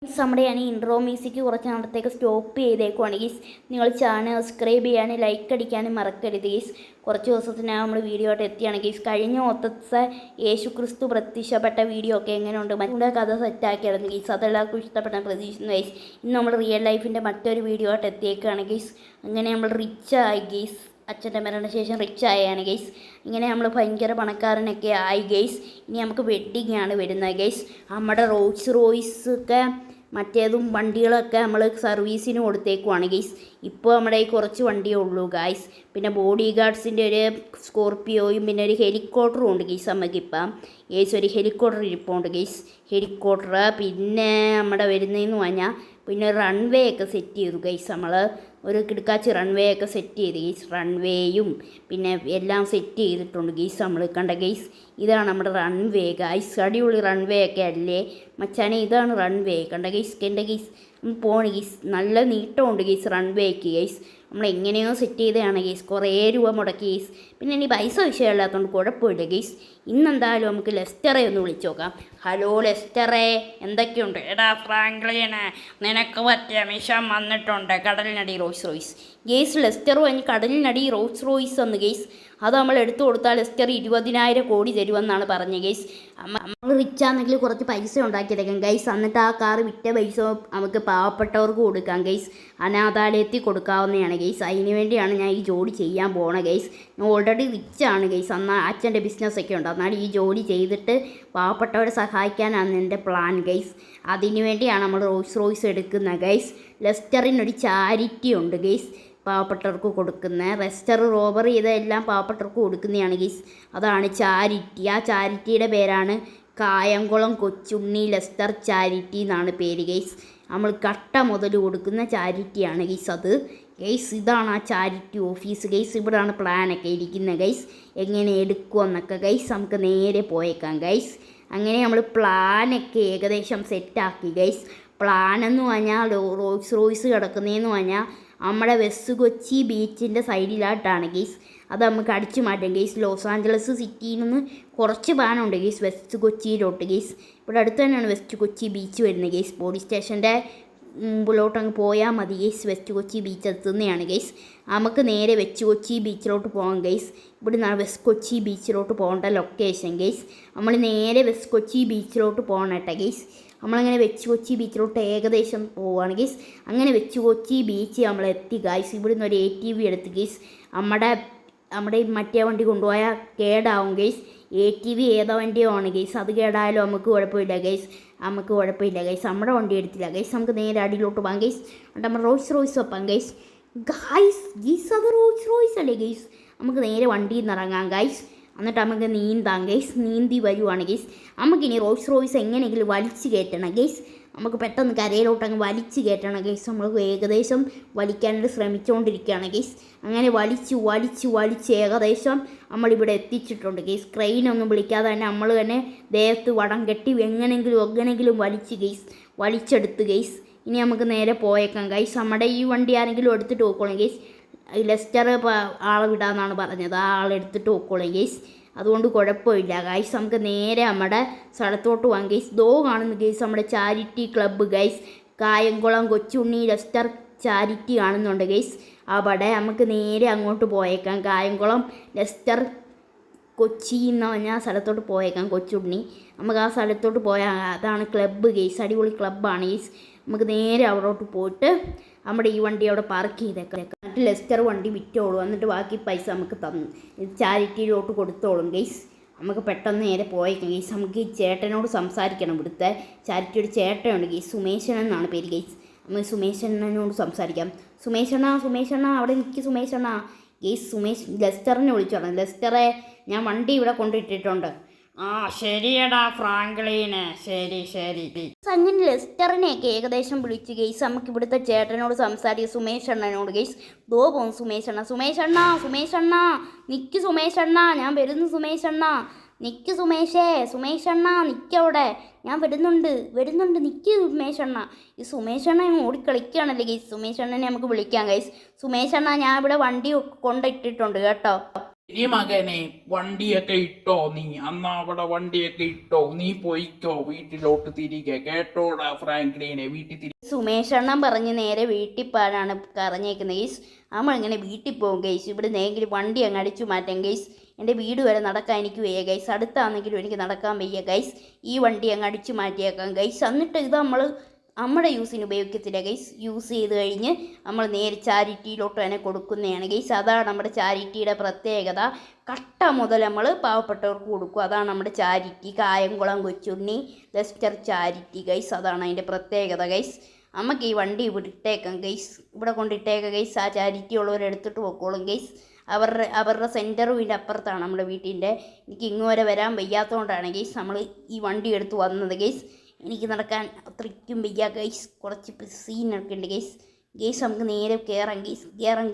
നമ്മുടെ ഞാൻ intro music കുറച്ച് നാളത്തേക്ക് സ്റ്റോപ്പ് ചെയ്തേക്കുവാണ് ഗീസ്. നിങ്ങൾ ചാനൽ സബ്സ്ക്രൈബ് ചെയ്യാനും ലൈക്ക് അടിക്കാനും മറക്കരുത് ഗീസ്. കുറച്ച് ദിവസത്തിനകം നമ്മൾ വീഡിയോ ആയിട്ട് എത്തിയാണ് ഗീസ്. കഴിഞ്ഞ ദിവസത്തെ യേശു ക്രിസ്തു പ്രത്യക്ഷപ്പെട്ട വീഡിയോ ഒക്കെ എങ്ങനെയുണ്ട്, മറ്റുള്ള കഥ സെറ്റാക്കിയായിരുന്നു ഗീസ്. അതെല്ലാവർക്കും ഇഷ്ടപ്പെട്ട പ്രതീക്ഷിക്കുന്നു ഗീസ്. ഇന്ന് നമ്മൾ റിയൽ ലൈഫിൻ്റെ മറ്റൊരു വീഡിയോ ആയിട്ട് എത്തിയേക്കാണ് ഗീസ്. അങ്ങനെ നമ്മൾ റിച്ച് ആയി ഗീസ്. അച്ഛൻ്റെ മരണശേഷം റിച്ച് ആയാണ് ഗെയ്സ്. ഇങ്ങനെ നമ്മൾ ഭയങ്കര പണക്കാരനൊക്കെ ആയി ഗെയ്സ്. ഇനി നമുക്ക് വെഡ്ഡിങ് ആണ് വരുന്നത് ഗെയ്സ്. നമ്മുടെ റോൾസ് റോയ്സ് ഒക്കെ മറ്റേതും വണ്ടികളൊക്കെ നമ്മൾ സർവീസിന് കൊടുത്തേക്കുവാണ് ഗെയ്സ്. ഇപ്പോൾ നമ്മുടെ ഈ കുറച്ച് വണ്ടിയേ ഉള്ളൂ ഗായ്സ്. പിന്നെ ബോഡി ഗാർഡ്സിൻ്റെ ഒരു സ്കോർപ്പിയോയും പിന്നെ ഒരു ഹെലികോപ്റ്ററും ഉണ്ട് ഗെയ്സ്. നമുക്കിപ്പം ഗെയ്സ് ഒരു ഹെലികോപ്റ്റർ ഇരിപ്പുണ്ട് ഗെയ്സ്. ഹെലികോപ്റ്റർ പിന്നെ നമ്മുടെ വരുന്നതെന്ന് പറഞ്ഞാൽ പിന്നെ റൺവേ ഒക്കെ സെറ്റ് ചെയ്തു ഗൈസ്. നമ്മൾ ഒരു കിടക്കാച്ചി റൺവേ ഒക്കെ സെറ്റ് ചെയ്ത് ഗൈസ്. റൺവേയും പിന്നെ എല്ലാം സെറ്റ് ചെയ്തിട്ടുണ്ട് ഗൈസ്. നമ്മൾ കണ്ട ഗൈസ്, ഇതാണ് നമ്മുടെ റൺവേ ഗൈസ്. അടിപൊളി റൺവേ ഒക്കെ അല്ലേ മച്ചാനെ? ഇതാണ് റൺവേ കണ്ട ഗൈസ്. എൻ്റെ ഗൈസ് പോണ് ഗൈസ്. നല്ല നീട്ടമുണ്ട് ഗൈസ് റൺവേക്ക് ഗൈസ്. നമ്മൾ എങ്ങനെയോ സെറ്റ് ചെയ്തതാണ് ഗൈസ്. കുറേ രൂപ മുടക്കി ഗൈസ്. പിന്നെ ഇനി പൈസ വിഷയമില്ലാത്തതുകൊണ്ട് കുഴപ്പമില്ല ഗൈസ്. ഇന്നെന്തായാലും നമുക്ക് ലെസ്റ്ററെ ഒന്ന് വിളിച്ചു നോക്കാം. ഹലോ ലെസ്റ്ററെ, എന്തൊക്കെയുണ്ട്? എടാ ഫ്രാങ്ക്ലിന്, നിനക്ക് പറ്റിയ മിഷൻ വന്നിട്ടുണ്ട്. കടലിനടി റോയ്സ് റോയ്സ്. ഗെയ്സ് ലെസ്റ്റർ കഴിഞ്ഞ് കടലിനടി റോയ്സ് റോയ്സ് എന്ന് ഗെയ്സ്. അത് നമ്മൾ എടുത്തു കൊടുത്താൽ ലെസ്റ്റർ 20,000 കോടി തരുമെന്നാണ് പറഞ്ഞത് ഗെയ്സ്. നമ്മൾ റിച്ചാണെങ്കിൽ കുറച്ച് പൈസ ഉണ്ടാക്കിയെടുക്കാം ഗൈസ്. എന്നിട്ട് ആ കാർ വിറ്റ പൈസ നമുക്ക് പാവപ്പെട്ടവർക്ക് കൊടുക്കാം ഗൈസ്. അനാഥാലയത്തിൽ കൊടുക്കാവുന്നതാണ് ഗൈസ്. അതിന് വേണ്ടിയാണ് ഞാൻ ഈ ജോലി ചെയ്യാൻ പോണ ഗൈസ്. ഞാൻ ഓൾറെഡി റിച്ചാണ് ഗൈസ്. എന്നാൽ അച്ഛൻ്റെ ബിസിനസ്സൊക്കെ ഉണ്ട്. എന്നാൽ ഈ ജോലി ചെയ്തിട്ട് പാവപ്പെട്ടവരെ സഹായിക്കാനാണ് എൻ്റെ പ്ലാൻ ഗൈസ്. അതിന് വേണ്ടിയാണ് നമ്മൾ റോയ്സ് റോയ്സ് എടുക്കുന്നത് ഗൈസ്. ലെസ്റ്ററിനൊരു ചാരിറ്റി ഉണ്ട് ഗൈസ്, പാവപ്പെട്ടവർക്ക് കൊടുക്കുന്ന. ലെസ്റ്റർ റോബർ ചെയ്തെല്ലാം പാവപ്പെട്ടവർക്ക് കൊടുക്കുന്നതാണ് ഗൈസ്. അതാണ് ചാരിറ്റി. ആ ചാരിറ്റിയുടെ പേരാണ് കായംകുളം കൊച്ചുണ്ണി ലെസ്റ്റർ ചാരിറ്റി എന്നാണ് പേര് ഗൈസ്. നമ്മൾ കട്ട മുതൽ കൊടുക്കുന്ന ചാരിറ്റിയാണ് ഗൈസ് അത് ഗൈസ്. ഇതാണ് ആ ചാരിറ്റി ഓഫീസ് ഗൈസ്. ഇവിടെയാണ് പ്ലാനൊക്കെ ഇരിക്കുന്നത് ഗൈസ്. എങ്ങനെ എടുക്കുമെന്നൊക്കെ ഗൈസ്. നമുക്ക് നേരെ പോയേക്കാം ഗൈസ്. അങ്ങനെ നമ്മൾ പ്ലാനൊക്കെ ഏകദേശം സെറ്റാക്കി ഗൈസ്. പ്ലാനെന്ന് പറഞ്ഞാൽ റോയ്സ് റോയ്സ് കിടക്കുന്നതെന്ന് പറഞ്ഞാൽ നമ്മുടെ വെസ്റ്റ് കൊച്ചി ബീച്ചിൻ്റെ സൈഡിലായിട്ടാണ് ഗെയ്സ്. അത് നമുക്ക് അടിച്ചു മാറ്റാം ഗെയ്സ്. ലോസ് ആഞ്ചലസ് സിറ്റിയിൽ നിന്ന് കുറച്ച് പ്ലാനുണ്ട് ഗെയ്സ് വെസ്റ്റ് കൊച്ചിയിലോട്ട് ഗെയ്സ്. ഇവിടെ അടുത്ത് തന്നെയാണ് വെസ്റ്റ് കൊച്ചി ബീച്ച് വരുന്നത് ഗെയ്സ്. പോലീസ് സ്റ്റേഷൻ്റെ മുമ്പിലോട്ട് അങ്ങ് പോയാൽ മതി ഗെയ്സ്. വെസ്റ്റ് കൊച്ചി ബീച്ച് എത്തുന്നതാണ് ഗെയ്സ്. നമുക്ക് നേരെ വെസ്റ്റ് കൊച്ചി ബീച്ചിലോട്ട് പോകാം ഗെയ്സ്. ഇവിടെ നിന്നാണ് വെസ്റ്റ് കൊച്ചി ബീച്ചിലോട്ട് പോകേണ്ട ലൊക്കേഷൻ ഗെയ്സ്. നമ്മൾ നേരെ വെസ്റ്റ് കൊച്ചി ബീച്ചിലോട്ട് പോകണം കേട്ടോ ഗെയ്സ്. നമ്മളങ്ങനെ വെച്ച് കൊച്ചി ബീച്ചിലോട്ട് ഏകദേശം പോവുകയാണ് ഗെയ്സ്. അങ്ങനെ വെച്ച് കൊച്ചി ബീച്ച് നമ്മൾ എത്തി ഗൈസ്. ഇവിടുന്ന് ഒരു ATV എടുത്ത് ഗെയ്സ്. നമ്മുടെ മറ്റേ വണ്ടി കൊണ്ടുപോയാൽ കേടാവും ഗെയ്സ്. ATV ഏതോ വണ്ടിയോ ആണ് ഗെയ്സ്. അത് കേടായാലും നമുക്ക് കുഴപ്പമില്ല ഗെയ്സ്. നമ്മുടെ വണ്ടി എടുത്തില്ല ഗെയ്സ്. നമുക്ക് നേരെ അടിയിലോട്ട് പോകാം ഗെയ്സ്. എന്നിട്ട് നമ്മൾ റോയ്സ് റോയ്സ് വെപ്പാം ഗെയ്സ്. ഗീസ് അത് റോയ്സ് റോയ്സ് അല്ലേ ഗെയ്സ്. നമുക്ക് നേരെ വണ്ടിയിൽ നിന്ന് ഇറങ്ങാം ഗൈസ്. എന്നിട്ട് നമുക്ക് നീന്താം ഗെയ്സ്. നീന്തി വരുവാണ് ഗെയ്സ്. നമുക്കിനി റോയ്സ് റോയ്സ് എങ്ങനെയെങ്കിലും വലിച്ച് കയറ്റണം ഗെയ്സ്. നമുക്ക് പെട്ടെന്ന് കരയിലോട്ട് അങ്ങ് വലിച്ച് കയറ്റണം ഗെയ്സ്. നമ്മൾ ഏകദേശം വലിക്കാനായിട്ട് ശ്രമിച്ചുകൊണ്ടിരിക്കുകയാണ് ഗെയ്സ്. അങ്ങനെ വലിച്ച് ഏകദേശം നമ്മളിവിടെ എത്തിച്ചിട്ടുണ്ട് ഗെയ്സ്. ക്രെയിനൊന്നും വിളിക്കാതെ തന്നെ നമ്മൾ തന്നെ ദേഹത്ത് വടം കെട്ടി എങ്ങനെങ്കിലും വലിച്ചെടുത്ത് ഗെയ്സ്. ഇനി നമുക്ക് നേരെ പോയേക്കാം ഗൈസ്. നമ്മുടെ ഈ വണ്ടി ആരെങ്കിലും എടുത്തിട്ട് പോയിക്കോളും ഗെയ്സ്. ലെസ്റ്റർ ആളെ വിടാമെന്നാണ് പറഞ്ഞത്. ആ ആളെടുത്തിട്ട് പോയിക്കോളും ഗെയ്സ്. അതുകൊണ്ട് കുഴപ്പമില്ല ഗൈസ്. നമുക്ക് നേരെ നമ്മുടെ സ്ഥലത്തോട്ട് പോകാം ഗെയ്സ്. കാണുന്നു ഗെയ്സ് നമ്മുടെ charity club guys. Kayamkulam Kochunni Leicester charity കാണുന്നുണ്ട് ഗെയ്സ്. അവിടെ നമുക്ക് നേരെ അങ്ങോട്ട് പോയേക്കാം. കായംകുളം ലെസ്റ്റർ കൊച്ചി എന്ന് പറഞ്ഞാൽ സ്ഥലത്തോട്ട് പോയേക്കാം. കൊച്ചുണ്ണി നമുക്ക് ആ സ്ഥലത്തോട്ട് പോയാൽ അതാണ് ക്ലബ്ബ് ഗെയ്സ്. അടിപൊളി ക്ലബ്ബാണ് ഗെയ്സ്. നമുക്ക് നേരെ അവിടോട്ട് പോയിട്ട് നമ്മുടെ ഈ വണ്ടി അവിടെ പാർക്ക് ചെയ്തേക്കാം. എന്നിട്ട് ലെസ്റ്റർ വണ്ടി വിറ്റോളും. എന്നിട്ട് ബാക്കി പൈസ നമുക്ക് തന്നു ചാരിറ്റിയിലോട്ട് കൊടുത്തോളും ഗെയ്സ്. നമുക്ക് പെട്ടെന്ന് നേരെ പോയേക്കാം ഗെയ്സ്. നമുക്ക് ഈ ചേട്ടനോട് സംസാരിക്കണം. ഇവിടുത്തെ ചാരിറ്റിയുടെ ചേട്ടനുണ്ട് ഗെയ്സ്. സുമേശൻ എന്നാണ് പേര് ഗെയ്സ്. നമുക്ക് സുമേശനോട് സംസാരിക്കാം. സുമേഷണ്ണ അവിടെ നിൽക്കി സുമേഷണ്ണ ഗെയ്സ്. ലെസ്റ്ററിനെ വിളിച്ചോളാം. ലെസ്റ്ററെ, ഞാൻ വണ്ടി ഇവിടെ കൊണ്ടിട്ടിട്ടുണ്ട്. ആ ശരിയടാ ഫ്രാങ്ക്ലിന്, ശരി. അങ്ങനെ ലെസ്റ്ററിനെയൊക്കെ ഏകദേശം വിളിച്ച് ഗെയ്സ്. നമുക്ക് ഇവിടുത്തെ ചേട്ടനോട് സംസാരിക്കും. സുമേഷ് അണ്ണനോട് ഗെയ്സ്. പോകും സുമേഷണ്ണ നിൽക്ക് സുമേഷണ്ണ, ഞാൻ വരുന്നു സുമേഷണ്ണ. നിൽക്ക് സുമേഷണ്ണ നിൽക്കവിടെ, ഞാൻ വരുന്നുണ്ട് നിൽക്ക് സുമേഷണ്ണ. ഈ സുമേഷണ്ണ ഓടിക്കളിക്കുകയാണല്ലേ ഗെയ്സ്. സുമേഷണ്ണനെ നമുക്ക് വിളിക്കാം ഗെയ്സ്. സുമേഷണ്ണ, ഞാൻ ഇവിടെ വണ്ടി കൊണ്ടിട്ടിട്ടുണ്ട് കേട്ടോ. ഇനി മകനെ വണ്ടിയൊക്കെ ഇട്ടോ നീ അന്നാ അവിടെ വണ്ടിയൊക്കെ ഇട്ടോ നീ പോയിക്കോ വീട്ടിലോട്ട് തിരികെ കേട്ടോടാ ഫ്രാങ്ക്ലിനെ വീട്ടിൽ സുമേഷ് അണ്ണൻ പറഞ്ഞ് നേരെ വീട്ടിൽ പോകാനാണ് പറഞ്ഞേക്കുന്നത് ഗൈസ്. നമ്മളിങ്ങനെ വീട്ടിൽ പോകും ഗൈസ്. ഇവിടെ നേരെങ്കിലും വണ്ടി അങ്ങ് അടിച്ചു മാറ്റാം ഗൈസ്. എൻ്റെ വീട് വരെ നടക്കാൻ എനിക്ക് വയ്യ ഗൈസ്. അടുത്താണെങ്കിലും എനിക്ക് നടക്കാൻ വയ്യ ഗൈസ്. ഈ വണ്ടി അങ്ങ് അടിച്ചു മാറ്റിയേക്കാം ഗൈസ്. എന്നിട്ട് ഇത് നമ്മൾ നമ്മുടെ യൂസിന് ഉപയോഗിക്കത്തില്ല ഗൈസ്. യൂസ് ചെയ്ത് കഴിഞ്ഞ് നമ്മൾ നേരെ ചാരിറ്റിയിലോട്ട് തന്നെ കൊടുക്കുന്നതാണ് ഗൈസ്. അതാണ് നമ്മുടെ ചാരിറ്റിയുടെ പ്രത്യേകത. കട്ട മുതൽ നമ്മൾ പാവപ്പെട്ടവർക്ക് കൊടുക്കും. അതാണ് നമ്മുടെ charity. Kayamkulam Kochunni Leicester charity guys. അതാണ് അതിൻ്റെ പ്രത്യേകത ഗൈസ്. നമുക്ക് ഈ വണ്ടി ഇവിടെ ഇട്ടേക്കാം ഗൈസ്. ഇവിടെ കൊണ്ടിട്ടേക്കാം ഗൈസ്. ആ ചാരിറ്റി ഉള്ളവരെടുത്തിട്ട് പോയിക്കോളും ഗൈസ്. അവരുടെ സെൻറ്ററും ഇതിൻ്റെ അപ്പുറത്താണ് നമ്മുടെ വീട്ടിൻ്റെ. എനിക്ക് ഇങ്ങ് വരെ വരാൻ വയ്യാത്തതുകൊണ്ടാണ് ഗൈസ് നമ്മൾ ഈ വണ്ടി എടുത്ത് വന്നത് ഗൈസ്. എനിക്ക് നടക്കാൻ അത്രയ്ക്കും വയ്യ ഗൈസ്. കുറച്ച് സീനൊക്കെ ഉണ്ട് ഗൈസ്. ഗൈസ് നമുക്ക് നേരെ കയറാം ഗൈസ്. കയറാം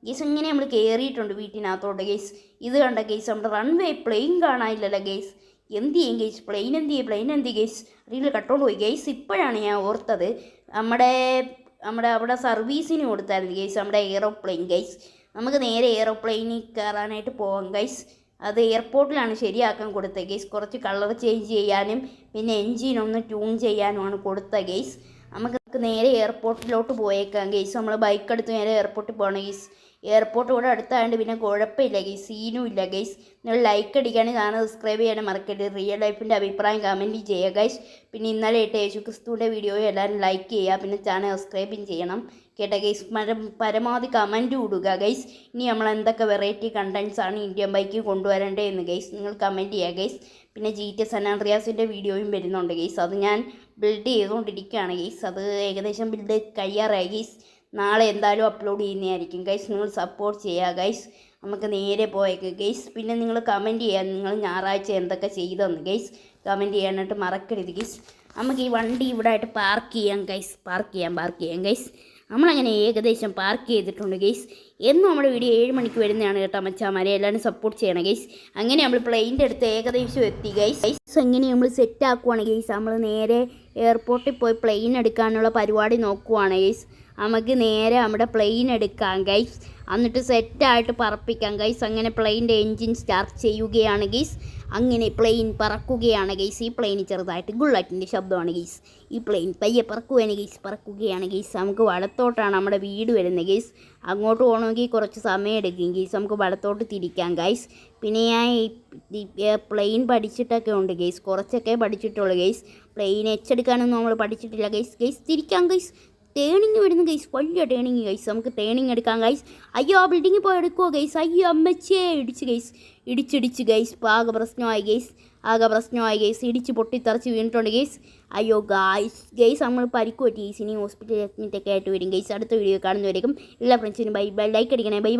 ഗൈസ്. ഇങ്ങനെ നമ്മൾ കയറിയിട്ടുണ്ട് വീട്ടിനകത്തോട്ട് ഗൈസ്. ഇത് കണ്ട ഗൈസ് നമ്മുടെ റൺവേ പ്ലെയിൻ കാണാനില്ലല്ലോ ഗൈസ്. എന്ത് ചെയ്യും ഗൈസ്? പ്ലെയിൻ എന്ത് ചെയ്യും ഗൈസ്? അറിയില്ല, കട്ടോണ്ട് പോയി ഗൈസ്. ഇപ്പോഴാണ് ഞാൻ ഓർത്തത് നമ്മുടെ അവിടെ സർവീസിന് കൊടുത്തായിരുന്നു ഗൈസ് നമ്മുടെ എയറോപ്ലെയിൻ ഗൈസ്. നമുക്ക് നേരെ എയറോപ്ലെയിനിൽ കയറാനായിട്ട് പോകാം ഗൈസ്. അത് എയർപോർട്ടിലാണ് ശരിയാക്കാൻ കൊടുത്തത് ഗൈസ്. കുറച്ച് കളർ ചേഞ്ച് ചെയ്യാനും പിന്നെ എൻജിനൊന്ന് ട്യൂൺ ചെയ്യാനുമാണ് കൊടുത്തത് ഗൈസ്. നമുക്ക് നേരെ എയർപോർട്ടിലോട്ട് പോയേക്കാം ഗൈസ്. നമ്മൾ ബൈക്ക് എടുത്ത് നേരെ എയർപോർട്ടിൽ പോകണം ഗൈസ്. എയർപോർട്ട് ഇവിടെ അടുത്തായതുകൊണ്ട് പിന്നെ കുഴപ്പമില്ല ഗൈസ്. സീനും ഇല്ല ഗൈസ്. നിങ്ങൾ ലൈക്ക് അടിക്കുകയാണെങ്കിൽ ചാനൽ സബ്സ്ക്രൈബ് ചെയ്യാനും മറക്കരുത്. റിയൽ ലൈഫിൻ്റെ അഭിപ്രായം കമൻറ്റ് ചെയ്യുക ഗൈസ്. പിന്നെ ഇന്നലെ ഇട്ട യേശുക്രിസ്തുവിൻ്റെ വീഡിയോയും എല്ലാവരും ലൈക്ക് ചെയ്യുക. പിന്നെ ചാനൽ സബ്സ്ക്രൈബും ചെയ്യണം കേട്ടോ ഗൈസ്. പരമാവധി കമൻറ്റ് കൊടുക്കുക ഗൈസ്. ഇനി നമ്മൾ എന്തൊക്കെ വെറൈറ്റി കണ്ടൻസ് ആണ് ഇന്ത്യൻ ബൈക്ക് കൊണ്ടുവരേണ്ടതെന്ന് ഗൈസ് നിങ്ങൾ കമൻറ്റ് ചെയ്യുക ഗൈസ്. പിന്നെ GTA സാൻ ആൻഡ്രിയാസിൻ്റെ വീഡിയോയും വരുന്നുണ്ട് ഗൈസ്. അത് ഞാൻ ബിൽഡ് ചെയ്തുകൊണ്ടിരിക്കുകയാണ് ഗൈസ്. അത് ഏകദേശം ബിൽഡ് കഴിയാറായി ഗൈസ്. നാളെ എന്തായാലും അപ്ലോഡ് ചെയ്യുന്നതായിരിക്കും ഗൈസ്. നിങ്ങൾ സപ്പോർട്ട് ചെയ്യുക ഗൈസ്. നമുക്ക് നേരെ പോയേക്കാം ഗൈസ്. പിന്നെ നിങ്ങൾ കമൻറ്റ് ചെയ്യുക നിങ്ങൾ ഞായറാഴ്ച എന്തൊക്കെ ചെയ്തെന്ന് ഗൈസ്. കമൻറ്റ് ചെയ്യാനായിട്ട് മറക്കരുത് ഗൈസ്. നമുക്ക് ഈ വണ്ടി ഇവിടെ ആയിട്ട് പാർക്ക് ചെയ്യാം ഗൈസ്. പാർക്ക് ചെയ്യാം ഗൈസ്. നമ്മളങ്ങനെ ഏകദേശം പാർക്ക് ചെയ്തിട്ടുണ്ട് ഗൈസ്. എന്നും നമ്മുടെ വീഡിയോ 7 മണിക്ക് വരുന്നതാണ് കേട്ടോ മച്ചാമാരെ. എല്ലാവരും സപ്പോർട്ട് ചെയ്യണം ഗൈസ്. അങ്ങനെ നമ്മൾ പ്ലെയിൻ്റെ അടുത്ത് ഏകദേശം എത്തി ഗൈസ്. എങ്ങനെ നമ്മൾ സെറ്റ് ആക്കുവാണ് ഗൈസ്. നമ്മൾ നേരെ എയർപോർട്ടിൽ പോയി പ്ലെയിൻ എടുക്കാനുള്ള പരിപാടി നോക്കുവാണ് ഗൈസ്. നമുക്ക് നേരെ നമ്മുടെ പ്ലെയിൻ എടുക്കാം ഗൈസ്. എന്നിട്ട് സെറ്റായിട്ട് പറപ്പിക്കാം ഗൈസ്. അങ്ങനെ പ്ലെയിൻ്റെ എൻജിൻ സ്റ്റാർട്ട് ചെയ്യുകയാണ് ഗൈസ്. അങ്ങനെ പ്ലെയിൻ പറക്കുകയാണ് ഗൈസ്. ഈ പ്ലെയിൻ ചെറുതായിട്ട് ഗുള്ളറ്റിൻ്റെ ശബ്ദമാണ് ഗൈസ്. ഈ പ്ലെയിൻ പയ്യെ പറക്കുകയാണ് ഗൈസ്. നമുക്ക് വലത്തോട്ടാണ് നമ്മുടെ വീട് വരുന്നത് ഗൈസ്. അങ്ങോട്ട് പോകണമെങ്കിൽ കുറച്ച് സമയം എടുക്കും ഗൈസ്. നമുക്ക് വലത്തോട്ട് തിരിക്കാം ഗൈസ്. പിന്നെ ഞാൻ ഈ പ്ലെയിൻ പഠിച്ചിട്ടൊക്കെ ഉണ്ട് ഗൈസ്. കുറച്ചൊക്കെ പഠിച്ചിട്ടുള്ളൂ ഗൈസ്. പ്ലെയിൻ എച്ചെടുക്കാനൊന്നും നമ്മൾ പഠിച്ചിട്ടില്ല ഗൈസ്. തിരിക്കാം ഗൈസ്. ടേണിങ് വരുന്നു ഗൈസ്. വലിയ ടേണിങ് ഗൈസ്. നമുക്ക് ടേണിങ് എടുക്കാം ഗൈസ്. അയ്യോ ആ ബിൽഡിങ്ങിൽ പോയി എടുക്കുമോ ഗൈസ്? അയ്യോ അമ്മച്ചേ ഇടിച്ച് ഗൈസ്. ഇടിച്ച് ഗൈസ്. ആകെ പ്രശ്നമായി ഗൈസ്. ഇടിച്ച് പൊട്ടിത്തെറിച്ച് വീണിട്ടുണ്ട് ഗൈസ്. അയ്യോ ഗൈസ് നമ്മൾ പരിക്ക് പറ്റി ഗൈസ്. ഇനി ഹോസ്പിറ്റൽ അഡ്മിറ്റൊക്കെ ആയിട്ട് വരും ഗൈസ്. അടുത്ത വീഡിയോ കാണുന്നവരേക്കും എല്ലാ ഫ്രണ്ട്സിനും ബൈ. ലൈക്ക് അടിക്കണേ. ബൈ.